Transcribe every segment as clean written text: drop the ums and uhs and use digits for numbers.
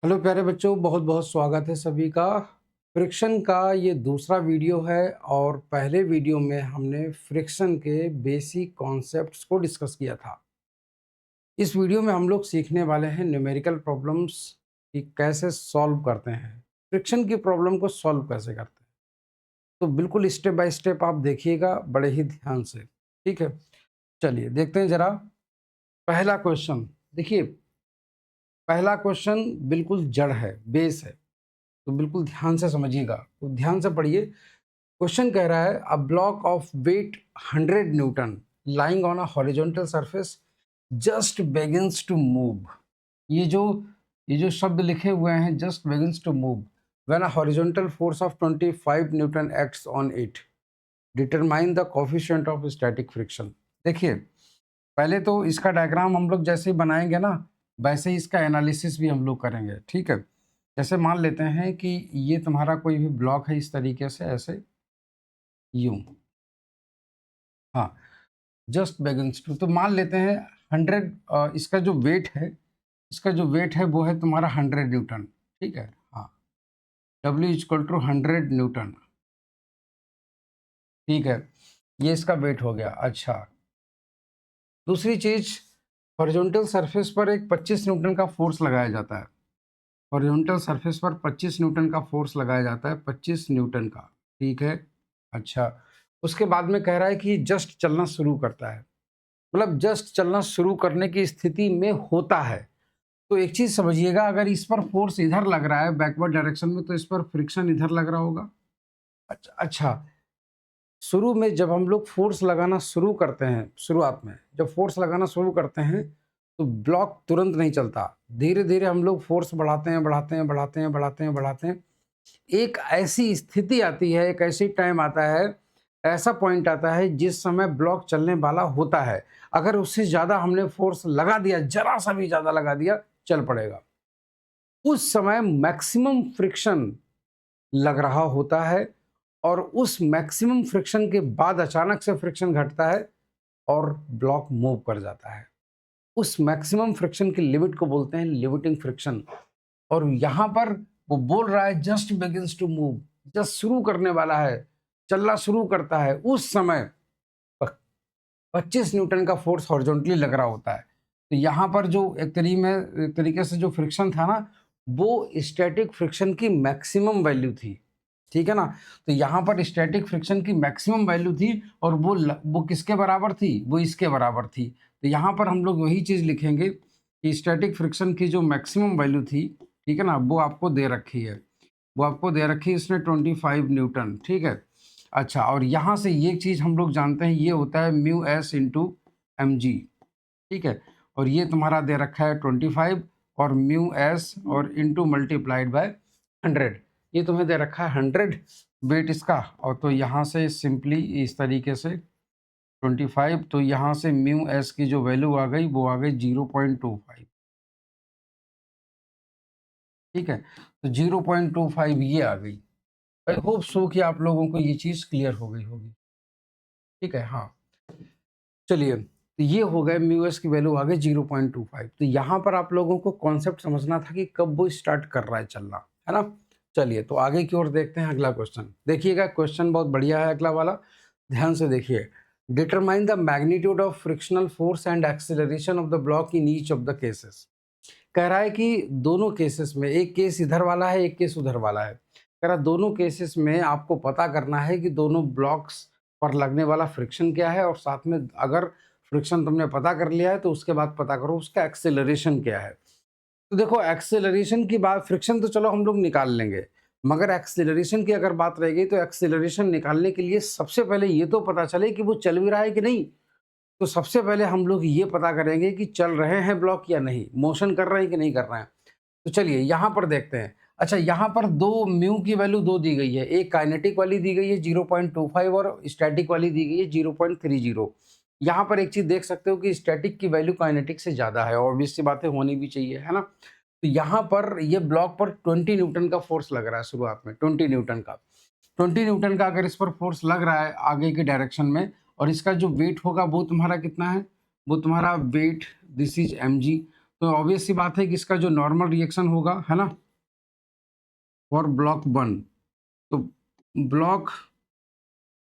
Hello प्यारे बच्चों, बहुत बहुत स्वागत है सभी का। फ्रिक्शन का ये दूसरा वीडियो है और पहले वीडियो में हमने फ्रिक्शन के बेसिक कॉन्सेप्ट्स को डिस्कस किया था। इस वीडियो में हम लोग सीखने वाले हैं न्यूमेरिकल प्रॉब्लम्स कि कैसे सॉल्व करते हैं, फ्रिक्शन की प्रॉब्लम को सॉल्व कैसे करते हैं। तो बिल्कुल स्टेप बाय स्टेप आप देखिएगा बड़े ही ध्यान से, ठीक है। चलिए देखते हैं जरा पहला क्वेश्चन। देखिए, पहला क्वेश्चन बिल्कुल जड़ है, बेस है, तो बिल्कुल ध्यान से समझिएगा, तो ध्यान से पढ़िए। क्वेश्चन कह रहा है a block of weight 100 newton lying on a horizontal surface just begins to move. ये जो ये जो शब्द लिखे हुए हैं, just begins to move when a horizontal force of 25 newton acts on it, determine the coefficient of static friction. देखिए, पहले तो इसका डायग्राम हम लोग जैसे ही बनाएंगे ना, वैसे ही इसका एनालिसिस भी हम लोग करेंगे, ठीक है। जैसे मान लेते हैं कि ये तुम्हारा कोई भी ब्लॉक है, इस तरीके से ऐसे यूं, हाँ, जस्ट बेगिंस टू, तो मान लेते हैं 100, इसका जो वेट है, वो है तुम्हारा 100 न्यूटन, ठीक है। हाँ, डब्ल्यू इक्वल टू 100 न्यूटन, ठीक है। ये इसका वेट हो गया। अच्छा, दूसरी चीज, हॉरिजॉन्टल सरफेस पर एक 25 न्यूटन का फोर्स लगाया जाता है। हॉरिजॉन्टल सरफेस पर 25 न्यूटन का फोर्स लगाया जाता है, 25 न्यूटन का, ठीक है। अच्छा, उसके बाद में कह रहा है कि जस्ट चलना शुरू करता है, मतलब जस्ट चलना शुरू करने की स्थिति में होता है। तो एक चीज समझिएगा, अगर इस पर फोर्स इधर लग रहा है बैकवर्ड डायरेक्शन में, तो इस पर फ्रिक्शन इधर लग रहा होगा। अच्छा अच्छा, शुरू में जब हम लोग फोर्स लगाना शुरू करते हैं, शुरुआत में जब फोर्स लगाना शुरू करते हैं, तो ब्लॉक तुरंत नहीं चलता। धीरे धीरे हम लोग फोर्स बढ़ाते हैं, बढ़ाते हैं, बढ़ाते हैं, बढ़ाते हैं, बढ़ाते हैं। एक ऐसी स्थिति आती है, एक ऐसी टाइम आता है, ऐसा पॉइंट आता है जिस समय ब्लॉक चलने वाला होता है। अगर उससे ज़्यादा हमने फोर्स लगा दिया, जरा सा भी ज़्यादा लगा दिया, चल पड़ेगा। उस समय मैक्सिमम फ्रिक्शन लग रहा होता है और उस मैक्सिमम फ्रिक्शन के बाद अचानक से फ्रिक्शन घटता है और ब्लॉक मूव कर जाता है। उस मैक्सिमम फ्रिक्शन की लिमिट को बोलते हैं लिमिटिंग फ्रिक्शन। और यहां पर वो बोल रहा है just begins to move, just शुरू करने वाला है, चलना शुरू करता है, उस समय 25 न्यूटन का फोर्स हॉरिजॉन्टली लग रहा होता है। तो यहाँ पर जो एक तरीके से जो फ्रिक्शन था ना, वो स्टैटिक फ्रिक्शन की मैक्सिमम वैल्यू थी, ठीक है ना। तो यहाँ पर स्टैटिक फ्रिक्शन की मैक्सिमम वैल्यू थी और वो किसके बराबर थी, वो इसके बराबर थी। तो यहाँ पर हम लोग वही चीज़ लिखेंगे कि स्टैटिक फ्रिक्शन की जो मैक्सिमम वैल्यू थी, ठीक है ना, वो आपको दे रखी है, इसने 25 न्यूटन, ठीक है। अच्छा, और यहाँ से ये चीज़ हम लोग जानते हैं, ये होता है mu s into m g, ठीक है। और ये तुम्हारा दे रखा है 25 और म्यू एस और इंटू मल्टीप्लाइड बाय 100, ये तुम्हें दे रखा है 100 वेट इसका। और तो यहाँ से सिंपली इस तरीके से 25, तो यहाँ से म्यू एस की जो वैल्यू आ गई वो आ गई 0.25, ठीक है। तो 0.25 ये आ गई। आई होप सो कि आप लोगों को ये चीज़ क्लियर हो गई होगी, ठीक है। हाँ, चलिए, तो ये हो गए म्यू एस की वैल्यू आ गई 0.25। तो यहाँ पर आप लोगों को कॉन्सेप्ट समझना था कि कब वो स्टार्ट कर रहा है चलना, है ना। चलिए, तो आगे की ओर देखते हैं अगला क्वेश्चन। देखिएगा, क्वेश्चन बहुत बढ़िया है अगला वाला, ध्यान से देखिए। Determine the magnitude of frictional force and acceleration of the block in each of the cases. कह रहा है कि दोनों केसेस में, एक केस इधर वाला है, एक केस उधर वाला है, कह रहा दोनों केसेस में आपको पता करना है कि दोनों ब्लॉक्स पर लगने वाला फ्रिक्शन क्या है, और साथ में अगर फ्रिक्शन तुमने पता कर लिया है तो उसके बाद पता करो उसका एक्सेलरेशन क्या है। तो देखो, एक्सेलरेशन की बात, फ्रिक्शन तो चलो हम लोग निकाल लेंगे, मगर एक्सेलरेशन की अगर बात रह गई तो एक्सेलरेशन निकालने के लिए सबसे पहले ये तो पता चले कि वो चल भी रहा है कि नहीं। तो सबसे पहले हम लोग ये पता करेंगे कि चल रहे हैं ब्लॉक या नहीं, मोशन कर रहे हैं कि नहीं कर रहे हैं। तो चलिए यहाँ पर देखते हैं। अच्छा, यहाँ पर दो म्यू की वैल्यू दो दी गई है, एक काइनेटिक वाली दी गई है 0.25 और स्टैटिक वाली दी गई है 0.30। यहाँ पर एक चीज देख सकते हो कि स्टैटिक की वैल्यू काइनेटिक से ज्यादा है, ऑब्वियस सी बातें होनी भी चाहिए, है ना। तो यहाँ पर ये ब्लॉक पर 20 न्यूटन का फोर्स लग रहा है शुरुआत में, 20 न्यूटन का। 20 न्यूटन का अगर इस पर फोर्स लग रहा है आगे की डायरेक्शन में, और इसका जो वेट होगा वो तुम्हारा कितना है, वो तुम्हारा weight, this is m g. तो ऑब्वियस सी बात है कि इसका जो नॉर्मल रिएक्शन होगा, है ना, फॉर ब्लॉक 1, तो ब्लॉक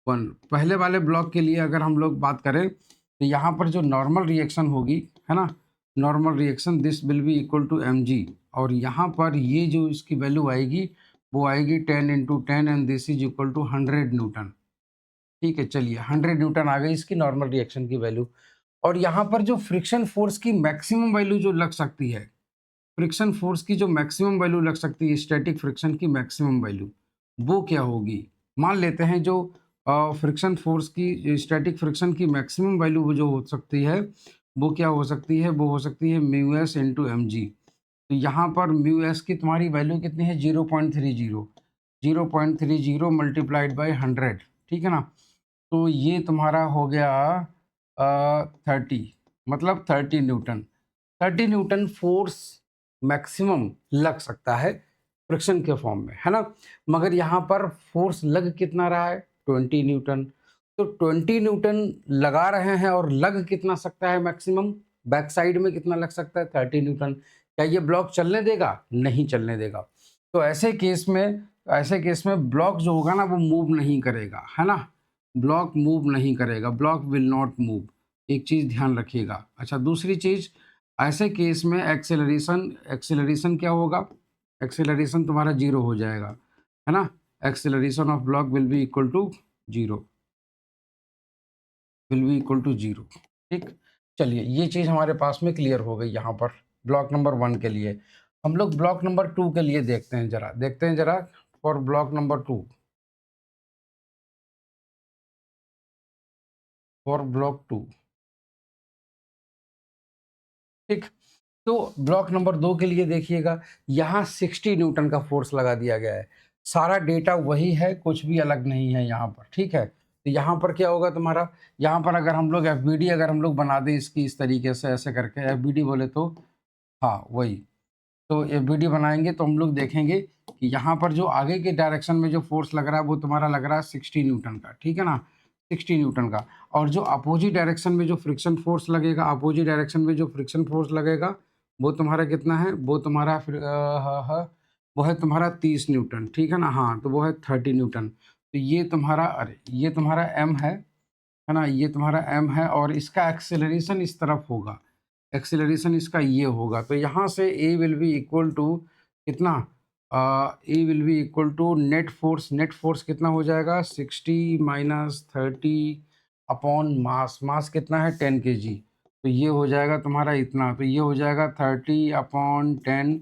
1 पहले वाले ब्लॉक के लिए अगर हम लोग बात करें तो यहाँ पर जो नॉर्मल रिएक्शन होगी, है ना, normal reaction this will be equal to mg, और यहाँ पर ये जो इसकी वैल्यू आएगी वो आएगी 10 into 10 and this is equal to 100 newton. ठीक है, चलिए 100 न्यूटन आ गई इसकी नॉर्मल रिएक्शन की वैल्यू। और यहाँ पर जो फ्रिक्शन फोर्स की मैक्सिमम वैल्यू जो लग सकती है, फ्रिक्शन फोर्स की जो मैक्सिमम वैल्यू लग सकती है, स्टैटिक फ्रिक्शन की मैक्सिमम वैल्यू, वो क्या होगी? मान लेते हैं जो फ्रिक्शन फोर्स की, स्टैटिक फ्रिक्शन की मैक्सिमम वैल्यू जो हो सकती है, वो क्या हो सकती है? वो हो सकती है mu s into m g. तो यहाँ पर म्यू एस की तुम्हारी वैल्यू कितनी है? 0.30, 0.30 मल्टीप्लाइड बाई 100, ठीक है ना। तो ये तुम्हारा हो गया 30, मतलब 30 न्यूटन। 30 न्यूटन फोर्स मैक्सिमम लग सकता है फ्रिक्शन के फॉर्म में, है ना। मगर यहाँ पर फोर्स लग कितना रहा है? 20 न्यूटन। तो 20 न्यूटन लगा रहे हैं और लग कितना सकता है मैक्सिमम? बैक साइड में कितना लग सकता है? 30 न्यूटन। क्या ये ब्लॉक चलने देगा? नहीं चलने देगा। तो ऐसे केस में ब्लॉक जो होगा ना वो मूव नहीं करेगा, है ना। ब्लॉक मूव नहीं करेगा, ब्लॉक विल नॉट मूव। एक चीज़ ध्यान रखिएगा। अच्छा, दूसरी चीज़, ऐसे केस में एक्सेलरेशन एक्सेलरेशन क्या होगा? एक्सेलरेशन तुम्हारा जीरो हो जाएगा, है ना। Acceleration of block will be equal to zero, will be equal to zero. ठीक, चलिए ये चीज़ हमारे पास में क्लियर हो गई यहाँ पर ब्लॉक नंबर 1 के लिए। हम लोग ब्लॉक नंबर 2 के लिए देखते हैं जरा for block number 2, for block 2। ठीक, तो ब्लॉक नंबर 2 के लिए देखिएगा, यहाँ 60 न्यूटन का फोर्स लगा दिया गया है। सारा डेटा वही है, कुछ भी अलग नहीं है यहाँ पर, ठीक है। तो यहाँ पर क्या होगा तुम्हारा, यहाँ पर अगर हम लोग एफबीडी अगर हम लोग बना दें इसकी इस तरीके से ऐसे करके, एफबीडी बोले तो हाँ वही, तो एफबीडी बनाएंगे तो हम लोग देखेंगे कि यहाँ पर जो आगे के डायरेक्शन में जो फोर्स लग रहा है वो तुम्हारा लग रहा है 60 न्यूटन का, ठीक है ना, 60 न्यूटन का। और जो अपोजिट डायरेक्शन में जो फ्रिक्शन फोर्स लगेगा, अपोजिट डायरेक्शन में जो फ्रिक्शन फोर्स लगेगा वो तुम्हारा कितना है? वो तुम्हारा वो है तुम्हारा 30 न्यूटन, ठीक है ना। हाँ, तो वो है 30 न्यूटन। तो ये तुम्हारा, अरे ये तुम्हारा एम है ना, ये तुम्हारा एम है, और इसका एक्सेलरेशन इस तरफ होगा, एक्सेलरेशन इसका ये होगा। तो यहाँ से a will be equal to कितना? A will be equal to net force कितना हो जाएगा? 60 माइनस 30 अपॉन मास, मास कितना है? 10 kg। तो ये हो जाएगा तुम्हारा इतना, तो ये हो जाएगा 30 upon 10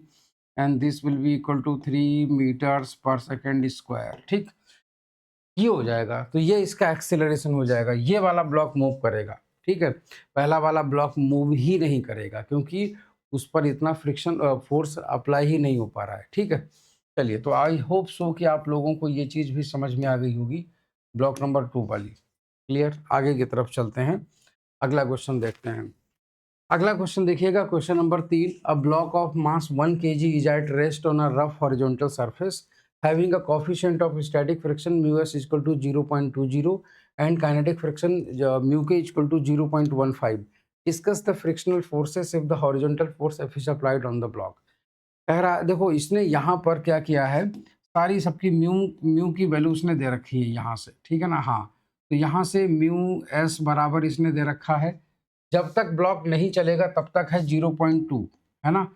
and this will be equal to 3 metres per second square. ठीक, ये हो जाएगा। तो ये इसका एक्सेलरेशन हो जाएगा, ये वाला ब्लॉक मूव करेगा, ठीक है। पहला वाला ब्लॉक मूव ही नहीं करेगा क्योंकि उस पर इतना फ्रिक्शन फोर्स अप्लाई ही नहीं हो पा रहा है, ठीक है। चलिए, तो आई होप सो कि आप लोगों को ये चीज़ भी समझ में आ गई होगी, ब्लॉक नंबर 2 वाली। क्लियर, आगे की तरफ चलते हैं, अगला क्वेश्चन देखते हैं। अगला क्वेश्चन देखिएगा, question number 3, a block of mass 1 kg is at rest on a rough horizontal surface having a coefficient of static friction mu s is equal to 0.20 and kinetic friction mu k is equal to 0.15. Discuss the frictional forces if the horizontal force F is applied on the block. कह रहा है, देखो इसने यहाँ पर क्या किया है, सारी सबकी म्यू म्यू की वैल्यू उसने दे रखी है यहाँ से, ठीक है ना। हाँ, तो यहाँ से म्यू एस बराबर इसने दे रखा है, जब तक ब्लॉक नहीं चलेगा तब तक है 0.2, है ना।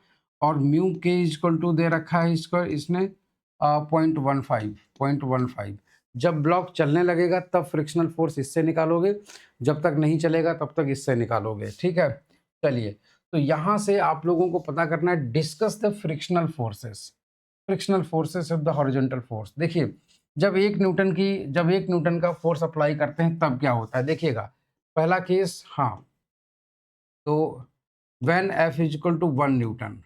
और म्यू के इक्वल टू दे रखा है इसको इसने 0.15, जब ब्लॉक चलने लगेगा तब फ्रिक्शनल फोर्स इससे निकालोगे, जब तक नहीं चलेगा तब तक इससे निकालोगे, ठीक है। चलिए, तो यहाँ से आप लोगों को पता करना है, discuss the frictional forces of the horizontal force. देखिए, जब एक न्यूटन का फोर्स अप्लाई करते हैं तब क्या होता है, देखिएगा। पहला केस, हाँ, तो when F is equal to 1 newton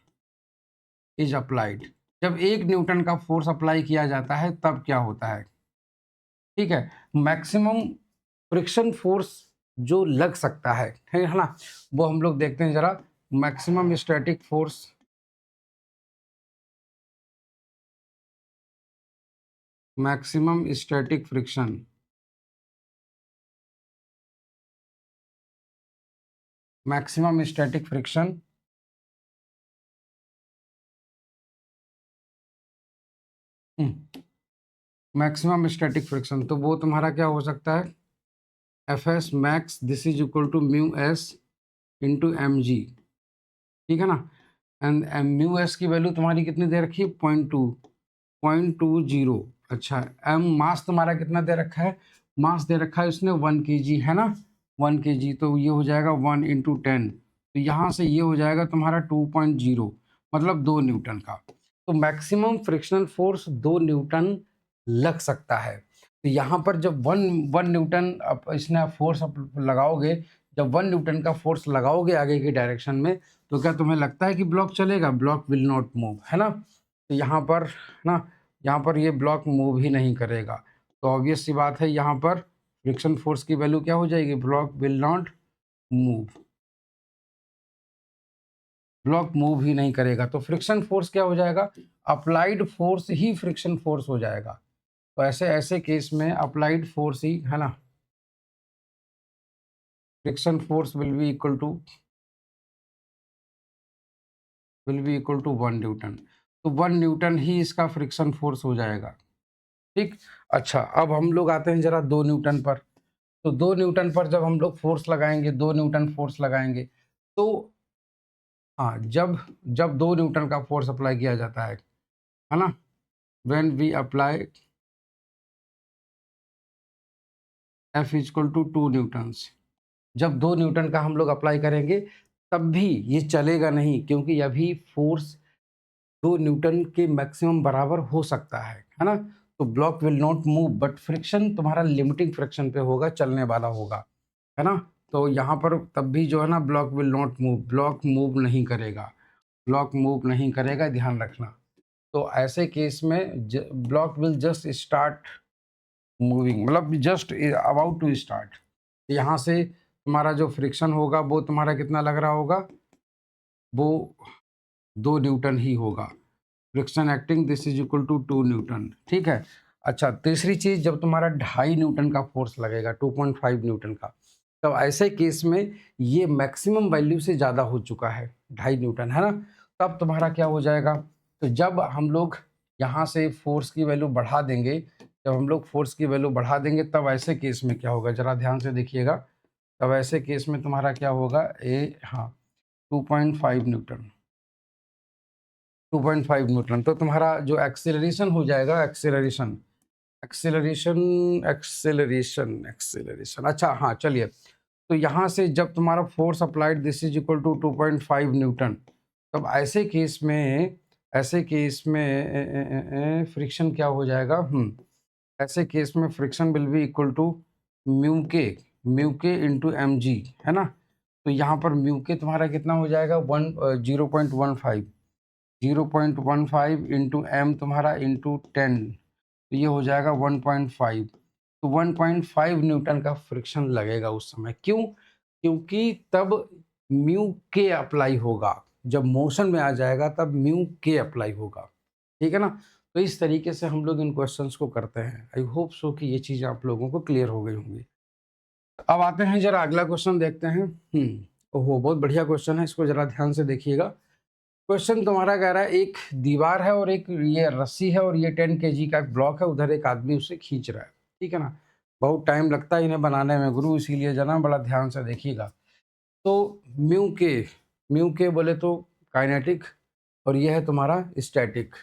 is applied, जब 1 न्यूटन का फोर्स अप्लाई किया जाता है तब क्या होता है, ठीक है। मैक्सिमम फ्रिक्शन फोर्स जो लग सकता है ना, वो हम लोग देखते हैं जरा। Maximum static force, maximum static friction, maximum static friction maximum static friction, तो वो तुम्हारा क्या हो सकता है, F S max this is equal to mu s into m g, ठीक है ना। एंड म्यू एस की वैल्यू तुम्हारी कितनी दे रखी है, 0.20। अच्छा, एम मास तुम्हारा कितना दे रखा है, मास दे रखा है उसने 1 kg, है ना, 1 kg, तो ये हो जाएगा 1 × 10, तो यहाँ से ये हो जाएगा तुम्हारा 2.0, मतलब 2 न्यूटन का। तो मैक्सिमम फ्रिक्शनल फोर्स 2 न्यूटन लग सकता है। तो यहाँ पर जब वन न्यूटन इसने फोर्स लगाओगे, जब 1 न्यूटन का फोर्स लगाओगे आगे की डायरेक्शन में, तो क्या तुम्हें लगता है कि ब्लॉक चलेगा, ब्लॉक विल नॉट मूव, है ना। तो यहाँ पर ना, यहाँ पर ये ब्लॉक मूव ही नहीं करेगा, तो ऑब्वियस सी बात है यहाँ पर फ्रिक्शन फोर्स की वैल्यू क्या हो जाएगी, block will not move, block move ही नहीं करेगा। तो फ्रिक्शन फोर्स क्या हो जाएगा, अप्लाइड फोर्स ही फ्रिक्शन फोर्स हो जाएगा। तो ऐसे ऐसे केस में अप्लाइड फोर्स ही, है ना, friction force will be equal to 1 newton, तो 1 न्यूटन ही इसका फ्रिक्शन फोर्स हो जाएगा, ठीक। अच्छा, अब हम लोग आते हैं जरा 2 न्यूटन पर। तो 2 न्यूटन पर जब हम लोग फोर्स लगाएंगे, 2 न्यूटन फोर्स लगाएंगे, तो हाँ, जब जब 2 न्यूटन का फोर्स अप्लाई किया जाता है ना, when we apply F equal to 2 newtons, जब 2 न्यूटन का हम लोग अप्लाई करेंगे, तब भी ये चलेगा नहीं, क्योंकि अभी फोर्स 2 न्यूटन के मैक्सिमम बराबर हो सकता है ना। तो block will not move, but friction तुम्हारा लिमिटिंग फ्रिक्शन पे होगा, चलने वाला होगा, है ना। तो यहाँ पर तब भी जो है ना, block will not move, block move नहीं करेगा, ब्लॉक मूव नहीं करेगा, ध्यान रखना। तो ऐसे केस में block will just start moving, मतलब जस्ट अबाउट टू स्टार्ट। यहाँ से तुम्हारा जो फ्रिक्शन होगा वो तुम्हारा कितना लग रहा होगा, वो 2 न्यूटन ही होगा, friction acting this is equal to 2 newton, ठीक है। अच्छा, तीसरी चीज, जब तुम्हारा 2.5 न्यूटन का फोर्स लगेगा, 2.5 न्यूटन का, तब ऐसे केस में ये मैक्सिमम वैल्यू से ज़्यादा हो चुका है, 2.5 न्यूटन, है ना। तब तुम्हारा क्या हो जाएगा, तो जब हम लोग यहाँ से फोर्स की वैल्यू बढ़ा देंगे, जब हम लोग फोर्स की वैल्यू बढ़ा देंगे, तब ऐसे केस में क्या होगा, जरा ध्यान से देखिएगा। तब ऐसे केस में तुम्हारा क्या होगा, हाँ, 2.5 न्यूटन, 2.5 न्यूटन, तो तुम्हारा जो एक्सेलरेशन हो जाएगा, एक्सेलरेशन एक्सेलरेशन एक्सेलरेशन एक्सेलरेशन अच्छा, हाँ, चलिए। तो यहाँ से जब तुम्हारा force applied this is equal to 2.5 newton, तब ऐसे केस में फ्रिक्शन क्या हो जाएगा, ऐसे केस में friction will be equal to mu k into m g, है ना। तो यहाँ पर म्यू के तुम्हारा कितना हो जाएगा, 0.15 इंटू एम तुम्हारा इंटू 10, तो ये हो जाएगा 1.5। तो 1.5 न्यूटन का फ्रिक्शन लगेगा उस समय, क्यों, क्योंकि तब म्यू के अप्लाई होगा, जब मोशन में आ जाएगा तब म्यू के अप्लाई होगा, ठीक है ना। तो इस तरीके से हम लोग इन क्वेश्चंस को करते हैं। आई होप सो कि ये चीज़ आप लोगों को क्लियर हो गई होंगी। अब आते हैं जरा अगला क्वेश्चन देखते हैं। ओहो, बहुत बढ़िया क्वेश्चन है, इसको जरा ध्यान से देखिएगा। क्वेश्चन तुम्हारा कह रहा है, एक दीवार है और एक ये रस्सी है और ये 10 kg का एक ब्लॉक है, उधर एक आदमी उसे खींच रहा है, ठीक है ना। बहुत टाइम लगता है इन्हें बनाने में गुरु, इसीलिए जना बड़ा ध्यान से देखिएगा। तो म्यू के बोले तो काइनेटिक, और ये है तुम्हारा स्टैटिक।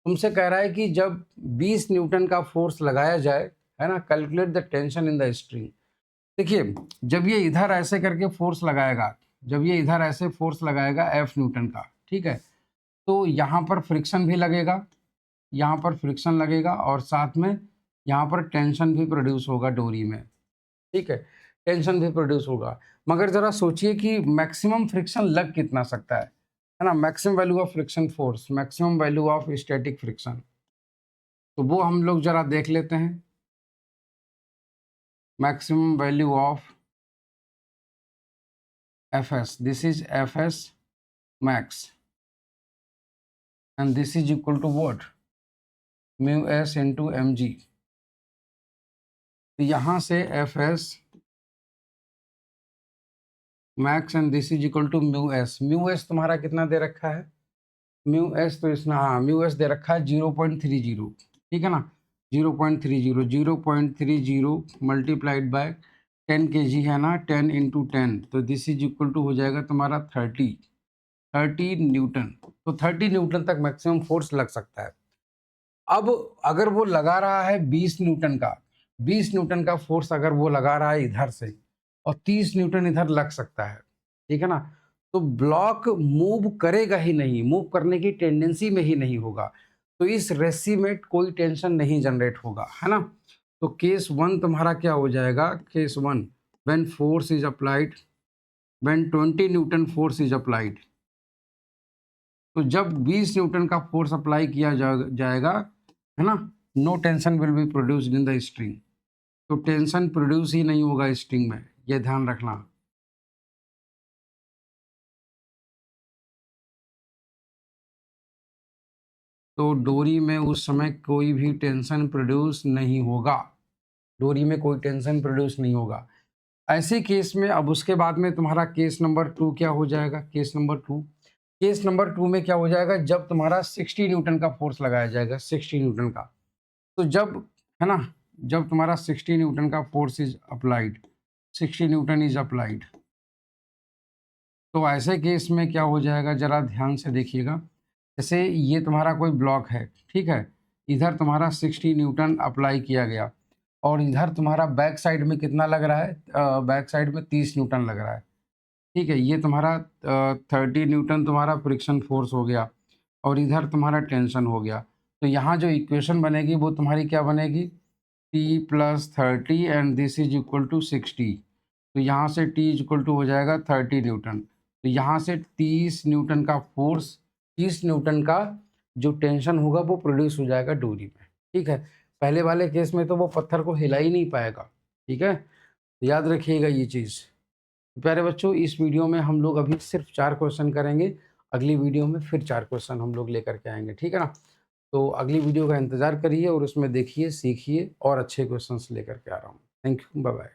तुमसे कह रहा है कि जब 20 न्यूटन का फोर्स लगाया जाए, है ना, calculate the tension in the string. देखिए, जब ये इधर ऐसे करके फोर्स लगाएगा, जब ये इधर ऐसे फोर्स लगाएगा F न्यूटन का, ठीक है, तो यहाँ पर फ्रिक्शन भी लगेगा, यहाँ पर फ्रिक्शन लगेगा, और साथ में यहाँ पर टेंशन भी प्रोड्यूस होगा डोरी में, ठीक है, टेंशन भी प्रोड्यूस होगा। मगर ज़रा सोचिए कि मैक्सिमम फ्रिक्शन लग कितना सकता है ना, maximum value of friction force, maximum value of static friction, तो वो हम लोग ज़रा देख लेते हैं। Maximum value of Fs, this is Fs max, and this is equal to what, mu s into mg। तो यहाँ से Fs max and this is equal to mu s। mu s तुम्हारा कितना दे रखा है, mu s तो इसमें, हाँ, mu s दे रखा है 0.30, ठीक है ना, 0.30 मल्टीप्लाइड बाय 10 kg है ना, 10 इंटू 10, तो दिस इज इक्वल टू हो जाएगा तुम्हारा 30 न्यूटन। तो 30 न्यूटन तक मैक्सिमम फोर्स लग सकता है। अब अगर वो लगा रहा है 20 न्यूटन का, 20 न्यूटन का फोर्स अगर वो लगा रहा है इधर से और 30 न्यूटन इधर लग सकता है, ठीक है ना, तो ब्लॉक मूव करेगा ही नहीं, मूव करने की टेंडेंसी में ही नहीं होगा, तो इस रेसी में कोई टेंशन नहीं जनरेट होगा, है ना। तो केस 1 तुम्हारा क्या हो जाएगा, case 1 when force is applied, when 20 Newton force is applied, तो जब 20 न्यूटन का फोर्स अप्लाई किया जाएगा, है ना, no tension will be produced in the string, तो टेंशन प्रोड्यूस ही नहीं होगा स्ट्रिंग में, ये ध्यान रखना। तो डोरी में उस समय कोई भी टेंशन प्रोड्यूस नहीं होगा, डोरी में कोई टेंशन प्रोड्यूस नहीं होगा। ऐसे केस में अब उसके बाद में तुम्हारा केस नंबर 2 क्या हो जाएगा, केस नंबर 2, केस नंबर 2 में क्या हो जाएगा, जब तुम्हारा 60 न्यूटन का फोर्स लगाया जाएगा, 60 न्यूटन का, तो जब, है ना, जब तुम्हारा 60 न्यूटन का force is applied, 60 Newton is applied, तो ऐसे केस में क्या हो जाएगा, जरा ध्यान से देखिएगा। जैसे ये तुम्हारा कोई ब्लॉक है, ठीक है, इधर तुम्हारा 60 न्यूटन अप्लाई किया गया और इधर तुम्हारा बैक साइड में कितना लग रहा है, बैक साइड में 30 न्यूटन लग रहा है, ठीक है, ये तुम्हारा 30 न्यूटन तुम्हारा फ्रिक्शन फोर्स हो गया और इधर तुम्हारा टेंशन हो गया। तो यहाँ जो इक्वेशन बनेगी वो तुम्हारी क्या बनेगी, T plus 30 and this is equal to 60, तो यहाँ से टी इज इक्वल टू हो जाएगा 30 न्यूटन, तो यहाँ से 30 न्यूटन का फोर्स, 30 न्यूटन का जो टेंशन होगा वो प्रोड्यूस हो जाएगा डोरी में, ठीक है। पहले वाले केस में तो वो पत्थर को हिला ही नहीं पाएगा, ठीक है, तो याद रखिएगा ये चीज़। प्यारे बच्चों, इस वीडियो में हम लोग अभी सिर्फ 4 क्वेश्चन करेंगे, अगली वीडियो में फिर 4 क्वेश्चन हम लोग लेकर के आएंगे, ठीक है ना। तो अगली वीडियो का इंतज़ार करिए और उसमें देखिए, सीखिए और अच्छे क्वेश्चंस लेकर के आ रहा हूँ। Thank you, bye bye.